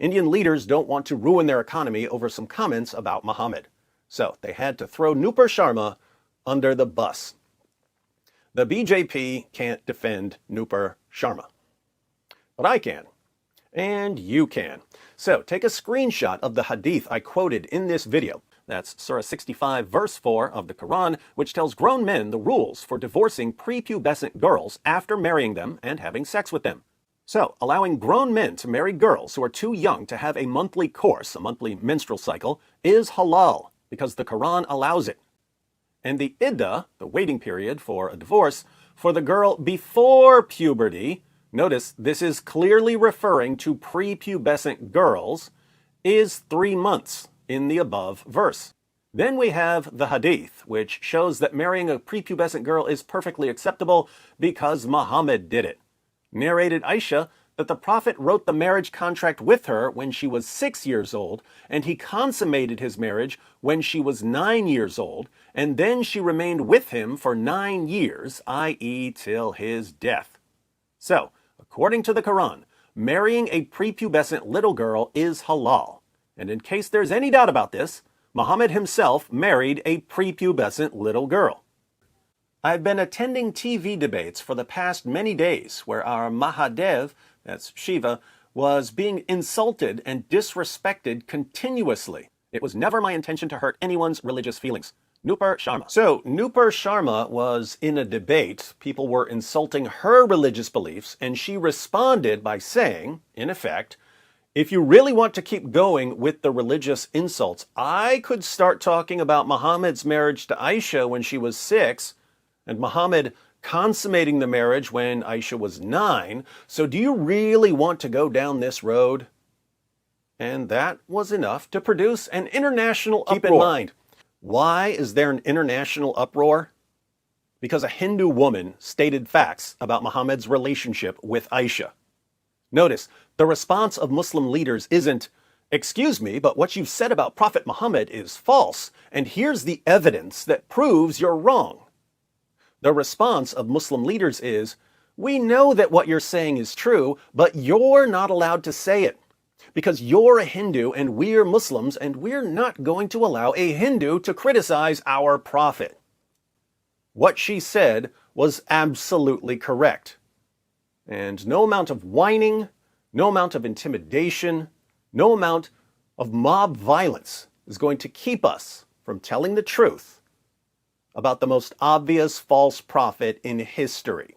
Indian leaders don't want to ruin their economy over some comments about Muhammad. So they had to throw Nupur Sharma under the bus. The BJP can't defend Nupur Sharma. But I can. And you can. So take a screenshot of the hadith I quoted in this video. That's Surah 65, verse 4 of the Quran, which tells grown men the rules for divorcing prepubescent girls after marrying them and having sex with them. So, allowing grown men to marry girls who are too young to have a monthly course, a monthly menstrual cycle, is halal, because the Quran allows it. And the iddah, the waiting period for a divorce, for the girl before puberty, notice this is clearly referring to prepubescent girls, is 3 months in the above verse. Then we have the hadith, which shows that marrying a prepubescent girl is perfectly acceptable because Muhammad did it. Narrated Aisha that the Prophet wrote the marriage contract with her when she was 6 years old, and he consummated his marriage when she was 9 years old, and then she remained with him for 9 years, i.e. till his death. So, according to the Quran, marrying a prepubescent little girl is halal. And in case there's any doubt about this, Muhammad himself married a prepubescent little girl. I've been attending TV debates for the past many days where our Mahadev, that's Shiva, was being insulted and disrespected continuously. It was never my intention to hurt anyone's religious feelings. Nupur Sharma. So, Nupur Sharma was in a debate. People were insulting her religious beliefs, and she responded by saying, in effect, if you really want to keep going with the religious insults, I could start talking about Muhammad's marriage to Aisha when she was 6, and Muhammad consummating the marriage when Aisha was 9. So do you really want to go down this road? And that was enough to produce an international uproar. Keep in mind, why is there an international uproar? Because a Hindu woman stated facts about Muhammad's relationship with Aisha. Notice, the response of Muslim leaders isn't, excuse me, but what you've said about Prophet Muhammad is false, and here's the evidence that proves you're wrong. The response of Muslim leaders is, we know that what you're saying is true, but you're not allowed to say it. Because you're a Hindu and we're Muslims, and we're not going to allow a Hindu to criticize our prophet. What she said was absolutely correct. And no amount of whining, no amount of intimidation, no amount of mob violence is going to keep us from telling the truth about the most obvious false prophet in history.